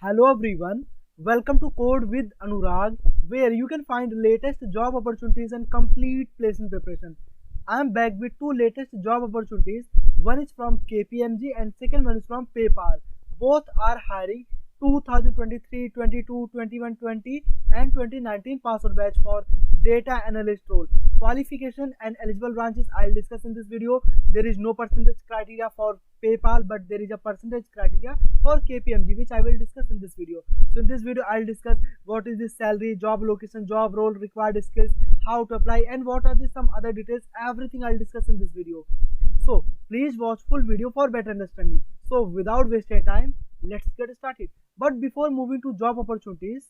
Hello everyone, welcome to Code with Anurag, where you can find latest job opportunities and complete placement preparation. I am back with two latest job opportunities. One is from KPMG and second one is from PayPal. Both are hiring 2023, 22, 21, 20 and 2019 password batch for data analyst role. Qualification and eligible branches I'll discuss in this video. There is no percentage criteria for PayPal, but there is a percentage criteria for KPMG, which I will discuss in this video. So in this video I'll discuss what is the salary, job location, job role, required skills, how to apply, and what are the some other details. Everything I'll discuss in this video. So please watch full video for better understanding. So without wasting time, let's get started. But before moving to job opportunities,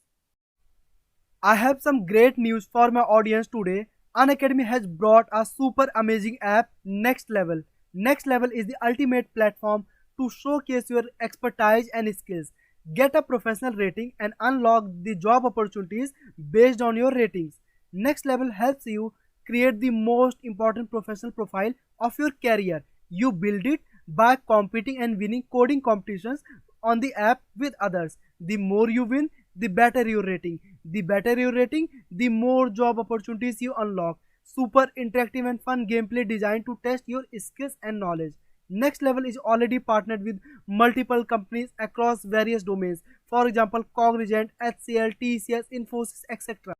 I have some great news for my audience today. Unacademy has brought a super amazing app, Next Level. Next Level is the ultimate platform to showcase your expertise and skills. Get a professional rating and unlock the job opportunities based on your ratings. Next Level helps you create the most important professional profile of your career. You build it by competing and winning coding competitions on the app with others. The more you win, the better your rating. The better your rating, the more job opportunities you unlock. Super interactive and fun gameplay designed to test your skills and knowledge. Next Level is already partnered with multiple companies across various domains. For example, Cognizant, HCL, TCS, Infosys, etc.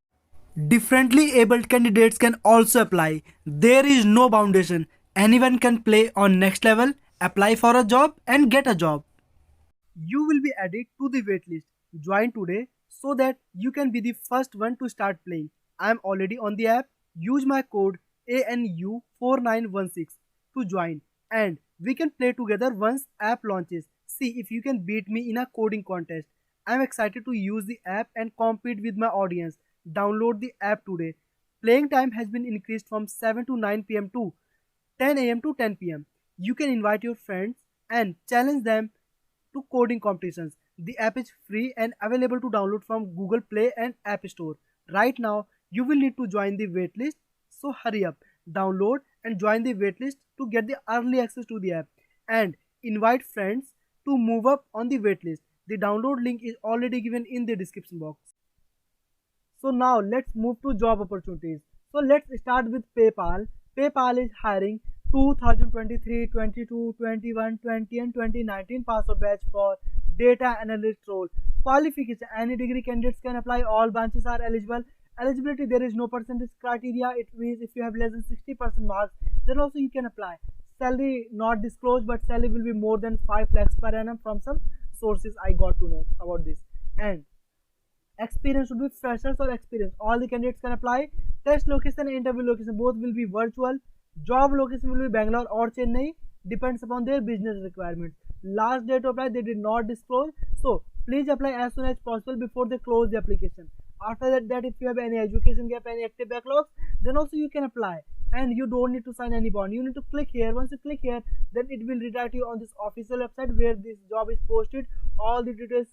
Differently abled candidates can also apply. There is no foundation. Anyone can play on Next Level, apply for a job, and get a job. You will be added to the waitlist. Join today so that you can be the first one to start playing. I am already on the app. Use my code ANU4916 to join and we can play together once app launches. See if you can beat me in a coding contest. I am excited to use the app and compete with my audience. Download the app today. Playing time has been increased from 7 to 9 p.m. to 10 a.m. to 10 p.m. You can invite your friends and challenge them to coding competitions. The app is free and available to download from Google Play and App Store. Right now, you will need to join the waitlist, so hurry up, download and join the waitlist to get the early access to the app and invite friends to move up on the waitlist. The download link is already given in the description box. So now let's move to job opportunities. So let's start with PayPal. PayPal is hiring 2023, 22, 21, 20 and 2019 password batch for data analyst role. Qualification: any degree candidates can apply. All branches are eligible. Eligibility: there is no percentage criteria. It means if you have less than 60% marks, then also you can apply. Salary not disclosed, but salary will be more than 5 lakhs per annum from some sources I got to know about this. And experience should be freshers or experience. All the candidates can apply. Test location and interview location both will be virtual. Job location will be Bangalore or Chennai, depends upon their business requirements. Last date to apply they did not disclose, so please apply as soon as possible before they close the application. After that if you have any education gap, any active backlogs, then also you can apply and you don't need to sign any bond. You need to click here. Once you click here, then it will redirect you on this official website where this job is posted. All the details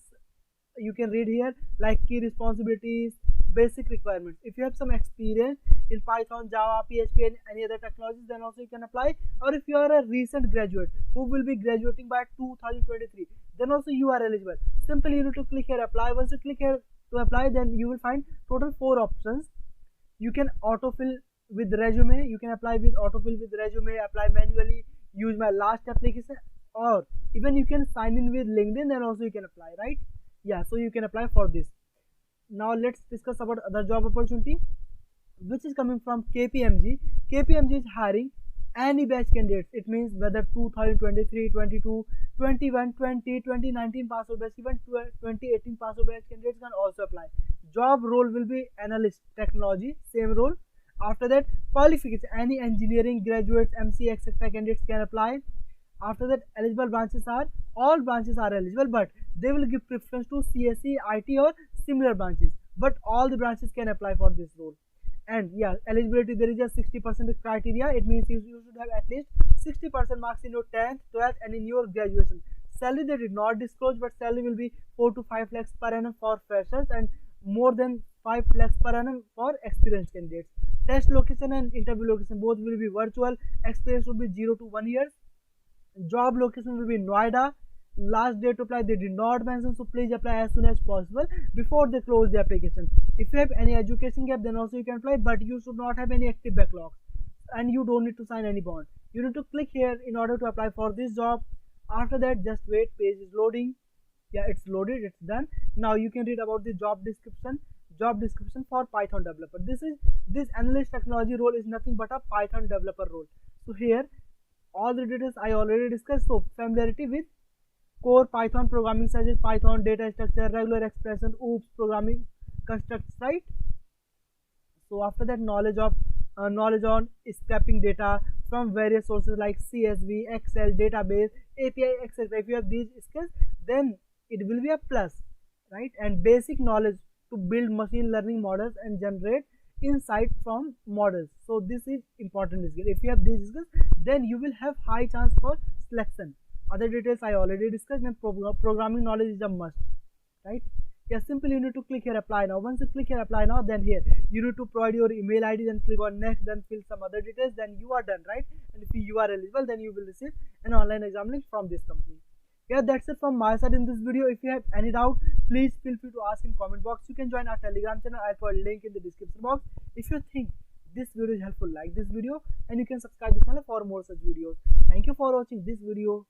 you can read here, like key responsibilities, basic requirements. If you have some experience in Python, Java, PHP and any other technologies, then also you can apply. Or if you are a recent graduate who will be graduating by 2023, then also you are eligible. Simply you need to click here apply. Once you click here to apply, then you will find total 4 options. You can autofill with resume, you can apply with autofill with resume, apply manually, use my last application, or even you can sign in with LinkedIn, then also you can apply, right? Yeah, so you can apply for this. Now let's discuss about other job opportunity which is coming from KPMG. KPMG is hiring any batch candidates. It means whether 2023, 22, 21, 20, 2019 password batch, even 2018 password batch candidates can also apply. Job role will be analyst technology, same role. After that, qualification: any engineering graduates, MC, etc. candidates can apply. After that, eligible branches are, all branches are eligible, but they will give preference to CSE, IT or similar branches, but all the branches can apply for this role. And yeah, eligibility: there is a 60% criteria. It means you should have at least 60% marks in your 10th, 12th and in your graduation. Salary they did not disclose, but salary will be 4 to 5 lakhs per annum for freshers and more than 5 lakhs per annum for experienced candidates. Test location and interview location both will be virtual. Experience will be 0 to 1 year. Job location will be Noida, last day to apply they did not mention, so please apply as soon as possible before they close the application. If you have any education gap, then also you can apply, but you should not have any active backlog, and you don't need to sign any bond. You need to click here in order to apply for this job. After that, just wait, page is loading. Yeah, it's loaded, it's done. Now you can read about the job description. Job description for Python developer. This analyst technology role is nothing but a Python developer role. So here all the details I already discussed. So familiarity with core Python programming such as Python data structure, regular expression, OOPS programming constructs, right? So after that, knowledge on scraping data from various sources like CSV, Excel, database, API, etc. If you have these skills, then it will be a plus, right? And basic knowledge to build machine learning models and generate insight from models. So this is important skill. If you have these skills, then you will have high chance for selection. Other details I already discussed, and programming knowledge is a must, right? Yeah, simply you need to click here apply now. Once you click here apply now, then here you need to provide your email ID, then click on next, then fill some other details, then you are done, right? And if you are eligible, then you will receive an online exam link from this company. Yeah, that's it from my side in this video. If you have any doubt, please feel free to ask in comment box. You can join our Telegram channel. I'll put a link in the description box. If you think this video is helpful, like this video, and you can subscribe the channel for more such videos. Thank you for watching this video.